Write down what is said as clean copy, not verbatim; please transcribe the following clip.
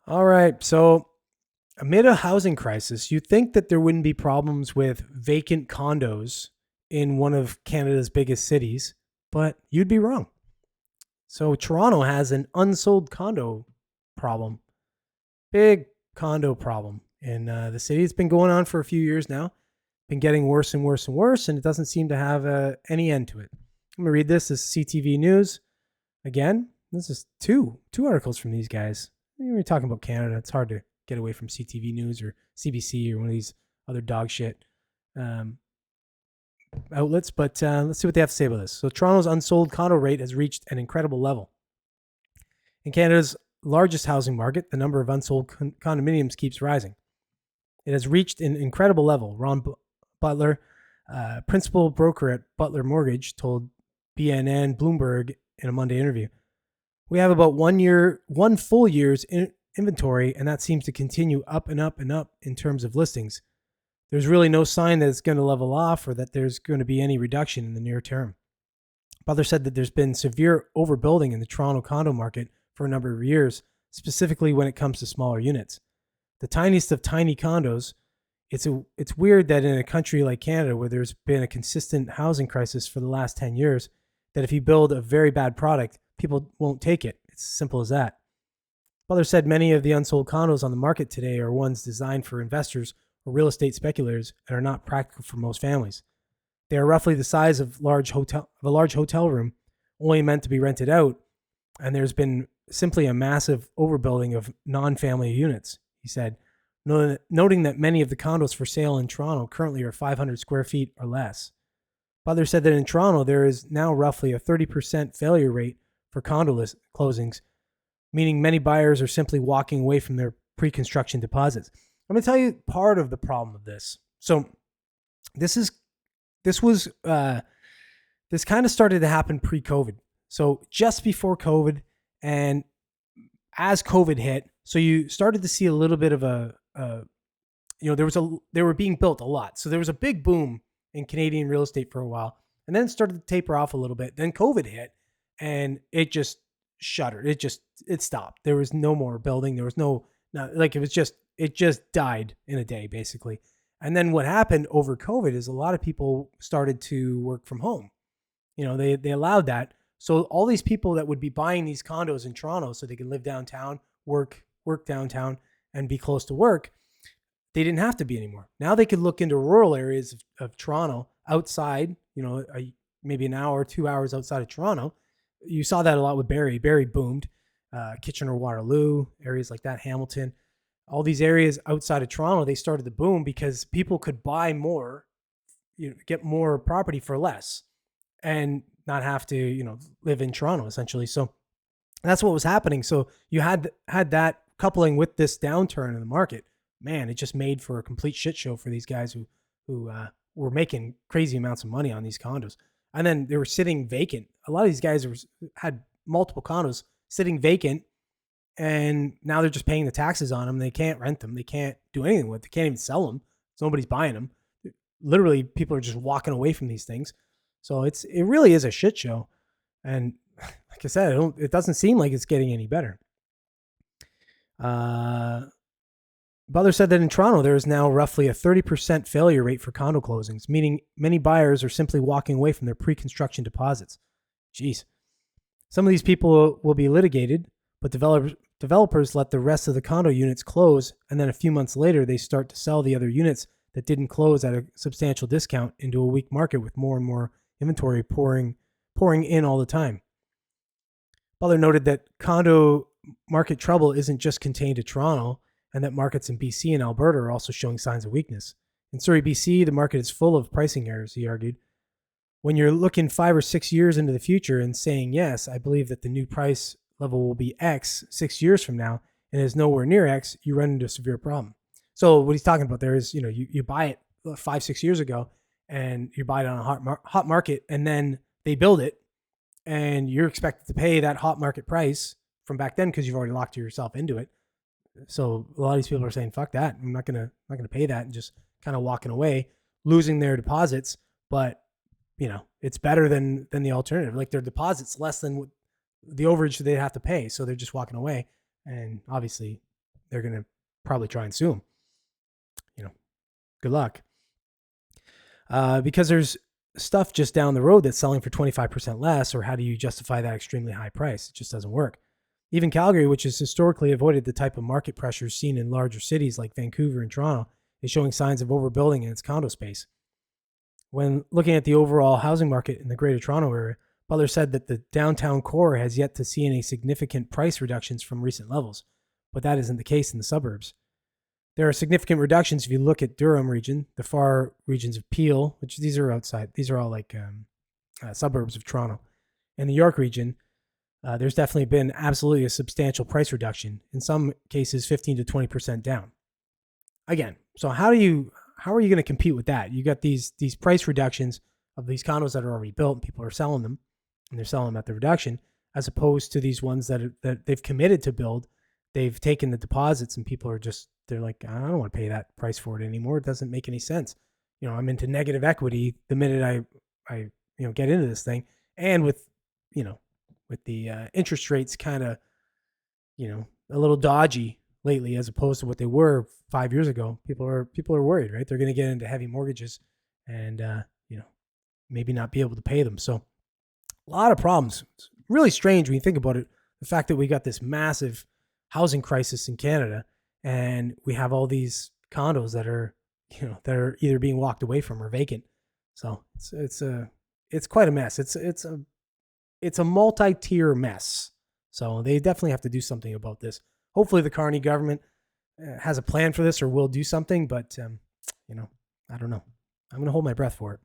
All right. So, amid a housing crisis, you'd think that there wouldn't be problems with vacant condos in one of Canada's biggest cities, but you'd be wrong. So, Toronto has an unsold condo problem, big condo problem in the city. It's been going on for a few years now, been getting worse and worse and worse, and it doesn't seem to have any end to it. I'm going to read this. This is CTV News. Again, this is two articles from these guys. When you're talking about Canada, it's hard to get away from CTV News or CBC or one of these other dog shit um, outlets. But let's see what they have to say about this. So Toronto's unsold condo rate has reached an incredible level. In Canada's largest housing market, the number of unsold condominiums keeps rising. It has reached an incredible level. Ron Butler, principal broker at Butler Mortgage, told BNN Bloomberg in a Monday interview. We have about 1 full year's inventory, and that seems to continue up and up and up in terms of listings. There's really no sign that it's going to level off or that there's going to be any reduction in the near term. Butler said that there's been severe overbuilding in the Toronto condo market for a number of years, specifically when it comes to smaller units. The tiniest of tiny condos. It's weird that in a country like Canada, where there's been a consistent housing crisis for the last 10 years, that if you build a very bad product, people won't take it. It's as simple as that. Butler said many of the unsold condos on the market today are ones designed for investors or real estate speculators and are not practical for most families. They are roughly the size of a large hotel room, only meant to be rented out, and there's been simply a massive overbuilding of non-family units, he said, noting that many of the condos for sale in Toronto currently are 500 square feet or less. Butler said that in Toronto, there is now roughly a 30% failure rate for condo closings, meaning many buyers are simply walking away from their pre-construction deposits. I'm going to tell you part of the problem of this. So this kind of started to happen pre-COVID. So just before COVID and as COVID hit, so you started to see a little bit of they were being built a lot. So there was a big boom in Canadian real estate for a while, and then it started to taper off a little bit. Then COVID hit, and it just shuttered. It stopped. There was no more building. There was it just died in a day, basically. And then what happened over COVID is a lot of people started to work from home. They allowed that. So all these people that would be buying these condos in Toronto so they could live downtown, work downtown, and be close to work, they didn't have to be anymore. Now they could look into rural areas of Toronto outside, maybe an hour, 2 hours outside of Toronto. You saw that a lot with Barrie. Barrie boomed. Kitchener-Waterloo, areas like that, Hamilton. All these areas outside of Toronto, they started to boom because people could buy more, get more property for less and not have to, live in Toronto essentially. So that's what was happening. So you had that coupling with this downturn in the market. Man, it just made for a complete shit show for these guys who were making crazy amounts of money on these condos. And then they were sitting vacant. A lot of these guys had multiple condos sitting vacant, and now they're just paying the taxes on them. They can't rent them. They can't do anything with them. They can't even sell them. So nobody's buying them. Literally, people are just walking away from these things. So it really is a shit show. And like I said, it doesn't seem like it's getting any better. Butler said that in Toronto, there is now roughly a 30% failure rate for condo closings, meaning many buyers are simply walking away from their pre-construction deposits. Jeez. Some of these people will be litigated, but developers let the rest of the condo units close, and then a few months later, they start to sell the other units that didn't close at a substantial discount into a weak market with more and more inventory pouring in all the time. Butler noted that condo market trouble isn't just contained to Toronto, and that markets in BC and Alberta are also showing signs of weakness. In Surrey, BC, the market is full of pricing errors, he argued. When you're looking 5 or 6 years into the future and saying, yes, I believe that the new price level will be X 6 years from now, and is nowhere near X, you run into a severe problem. So what he's talking about there is, you buy it 5, 6 years ago, and you buy it on a hot market, and then they build it, and you're expected to pay that hot market price from back then because you've already locked yourself into it. So a lot of these people are saying, fuck that. I'm not gonna pay that, and just kind of walking away, losing their deposits. But, it's better than the alternative. Like, their deposit's less than what the overage they have to pay. So they're just walking away. And obviously they're going to probably try and sue them. Good luck. Because there's stuff just down the road that's selling for 25% less, or how do you justify that extremely high price? It just doesn't work. Even Calgary, which has historically avoided the type of market pressures seen in larger cities like Vancouver and Toronto, is showing signs of overbuilding in its condo space. When looking at the overall housing market in the Greater Toronto area, Butler said that the downtown core has yet to see any significant price reductions from recent levels, but that isn't the case in the suburbs. There are significant reductions if you look at Durham region, the far regions of Peel, which these are outside. These are all like suburbs of Toronto. In the York region, there's definitely been absolutely a substantial price reduction. In some cases, 15 to 20% down. Again, so how are you going to compete with that? You got these price reductions of these condos that are already built, and people are selling them, and they're selling them at the reduction, as opposed to these ones that they've committed to build. They've taken the deposits, and people are they're like, I don't want to pay that price for it anymore. It doesn't make any sense. I'm into negative equity the minute I get into this thing. And with the interest rates kind of, a little dodgy lately, as opposed to what they were 5 years ago, people are worried, right? They're going to get into heavy mortgages and, maybe not be able to pay them. So a lot of problems. It's really strange when you think about it. The fact that we got this massive housing crisis in Canada, and we have all these condos that are either being walked away from or vacant. So it's quite a mess. It's a multi-tier mess. So they definitely have to do something about this. Hopefully the Carney government has a plan for this or will do something, but I don't know. I'm going to hold my breath for it.